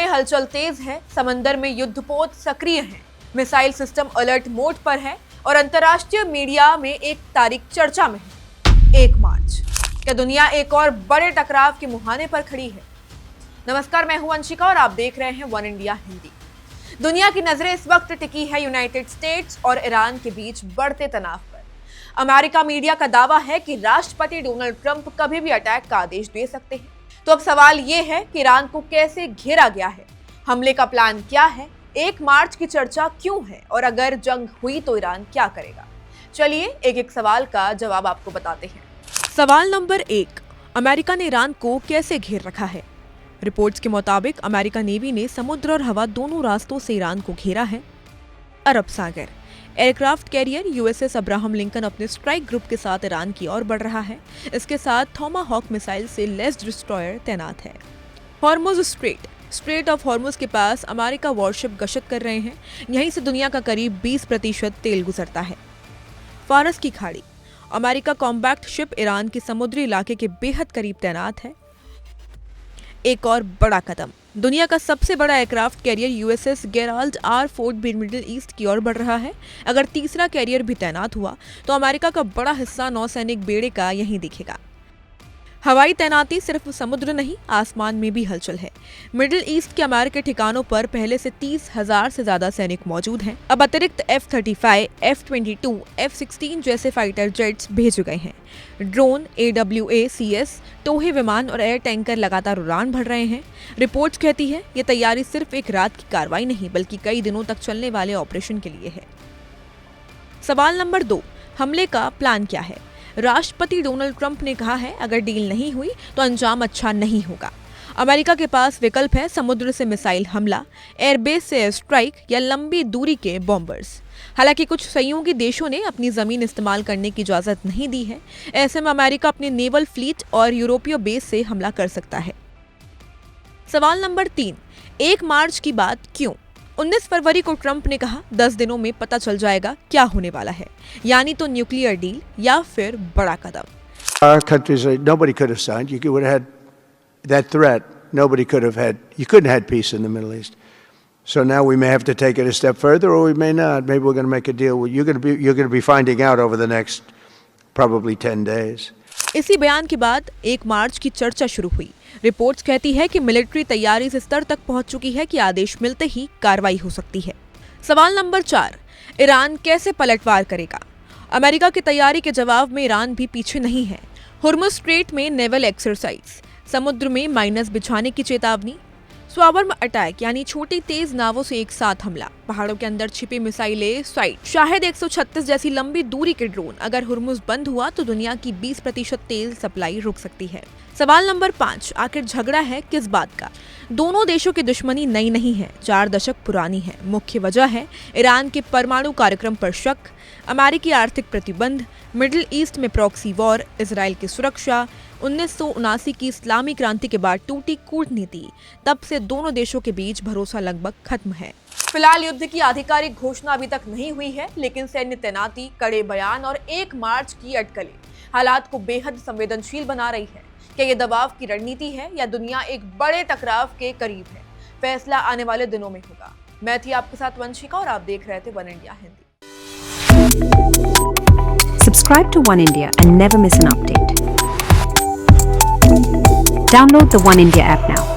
हलचल तेज है, समंदर में युद्धपोत सक्रिय हैं, मिसाइल सिस्टम अलर्ट मोड पर है और अंतर्राष्ट्रीय मीडिया में एक तारीख चर्चा में है, 1 मार्च। क्या दुनिया एक और बड़े टकराव के मुहाने पर खड़ी है? नमस्कार, मैं हूं अंशिका और आप देख रहे हैं वन इंडिया हिंदी। दुनिया की नजरें इस वक्त टिकी है यूनाइटेड स्टेट्स और ईरान के बीच बढ़ते तनाव पर। अमेरिका मीडिया का दावा है कि राष्ट्रपति डोनाल्ड ट्रंप कभी भी अटैक का आदेश दे सकते हैं। तो अब सवाल ये है कि ईरान को कैसे घेरा गया है, हमले का प्लान क्या है, 1 मार्च की चर्चा क्यों है और अगर जंग हुई तो ईरान क्या करेगा? चलिए एक एक सवाल का जवाब आपको बताते हैं। सवाल नंबर 1, अमेरिका ने ईरान को कैसे घेर रखा है? रिपोर्ट्स के मुताबिक अमेरिका नेवी ने समुद्र और हवा दोनों रास्तों से ईरान को घेरा है। अरब सागर, aircraft carrier USS Abraham Lincoln अपने स्ट्राइक ग्रुप के साथ ईरान की ओर बढ़ रहा है। इसके साथ टोमाहॉक मिसाइल से लेस डिस्ट्रॉयर तैनात है। हॉर्मुज स्ट्रेट ऑफ हॉर्मुज के पास अमेरिका वॉरशिप गश्त कर रहे हैं। यहीं से दुनिया का करीब 20% तेल गुजरता है। फारस की खाड़ी, अमेरिका कॉम्बैक्ट शिप ईरान के समुद्री इलाके के बेहद करीब तैनात है। एक और बड़ा कदम, दुनिया का सबसे बड़ा aircraft carrier USS Gerald R Ford भी मिडिल ईस्ट की ओर बढ़ रहा है। अगर तीसरा कैरियर भी तैनात हुआ तो अमेरिका का बड़ा हिस्सा नौसैनिक बेड़े का यहीं दिखेगा। हवाई तैनाती सिर्फ समुद्र नहीं, आसमान में भी हलचल है। मिडिल ईस्ट के अमेरिकी ठिकानों पर पहले से 30,000 से ज्यादा सैनिक मौजूद हैं। अब अतिरिक्त F-35, F-22, F-16 जैसे फाइटर जेट्स भेजे गए हैं। ड्रोन, AWACS, टोहे विमान और एयर टैंकर लगातार उड़ान भर रहे हैं। रिपोर्ट्स कहती है ये तैयारी सिर्फ एक रात की कार्रवाई नहीं बल्कि कई दिनों तक चलने वाले ऑपरेशन के लिए है। सवाल नंबर 2, हमले का प्लान क्या है? राष्ट्रपति डोनाल्ड ट्रंप ने कहा है अगर डील नहीं हुई तो अंजाम अच्छा नहीं होगा। अमेरिका के पास विकल्प है समुद्र से मिसाइल हमला, एयरबेस से एयर स्ट्राइक या लंबी दूरी के बॉम्बर्स। हालांकि कुछ सहयोगी देशों ने अपनी जमीन इस्तेमाल करने की इजाजत नहीं दी है। ऐसे में अमेरिका अपने नेवल फ्लीट और यूरोपीय बेस से हमला कर सकता है। सवाल नंबर 3, 1 मार्च की बात क्यों? 19 फरवरी को ट्रंप ने कहा 10 दिनों में पता चल जाएगा क्या होने वाला है, यानी तो न्यूक्लियर डील या फिर बड़ा कदम। Our countries, nobody could have signed. You would have had that threat. Nobody could have had. You couldn't have had peace in the Middle East. So now we may have to take it a step further, or we may not. Maybe we're going to make a deal. You're going to be finding out over the next probably 10 days. इसी बयान के बाद 1 मार्च की चर्चा शुरू हुई। Reports कहती है कि मिलिट्री तैयारी इस स्तर तक पहुंच चुकी है कि आदेश मिलते ही कार्रवाई हो सकती है। सवाल नंबर 4, ईरान कैसे पलटवार करेगा? अमेरिका की तैयारी के जवाब में ईरान भी पीछे नहीं है। हुर्मुज स्ट्रेट में नेवल एक्सरसाइज, समुद्र में माइनस बिछाने की चेतावनी, स्वावर्म अटैक यानी छोटी तेज नावों से एक साथ हमला, पहाड़ों के अंदर छिपी मिसाइलें साइट, शाहिद 136 जैसी लंबी दूरी के ड्रोन। अगर हुर्मुज बंद हुआ तो दुनिया की 20% तेल सप्लाई रुक सकती है। सवाल नंबर 5, आखिर झगड़ा है किस बात का? दोनों देशों की दुश्मनी नई नहीं है, 4 दशक पुरानी है। मुख्य वजह है ईरान के परमाणु कार्यक्रम पर शक, अमेरिकी आर्थिक प्रतिबंध, मिडिल ईस्ट में प्रॉक्सी वॉर, इजराइल की सुरक्षा, 1979 की इस्लामी क्रांति के बाद टूटी कूटनीति। तब से दोनों देशों के बीच भरोसा लगभग खत्म है। फिलहाल युद्ध की आधिकारिक घोषणा अभी तक नहीं हुई है, लेकिन सैन्य तैनाती, कड़े बयान और 1 मार्च की अटकलें हालात को बेहद संवेदनशील बना रही है। क्या ये दबाव की रणनीति है या दुनिया एक बड़े टकराव के करीब है? फैसला आने वाले दिनों में होगा। मैं थी आपके साथ वंशिका और आप देख रहे थे one India Hindi. Subscribe to One India and never miss an update. Download the One India app now.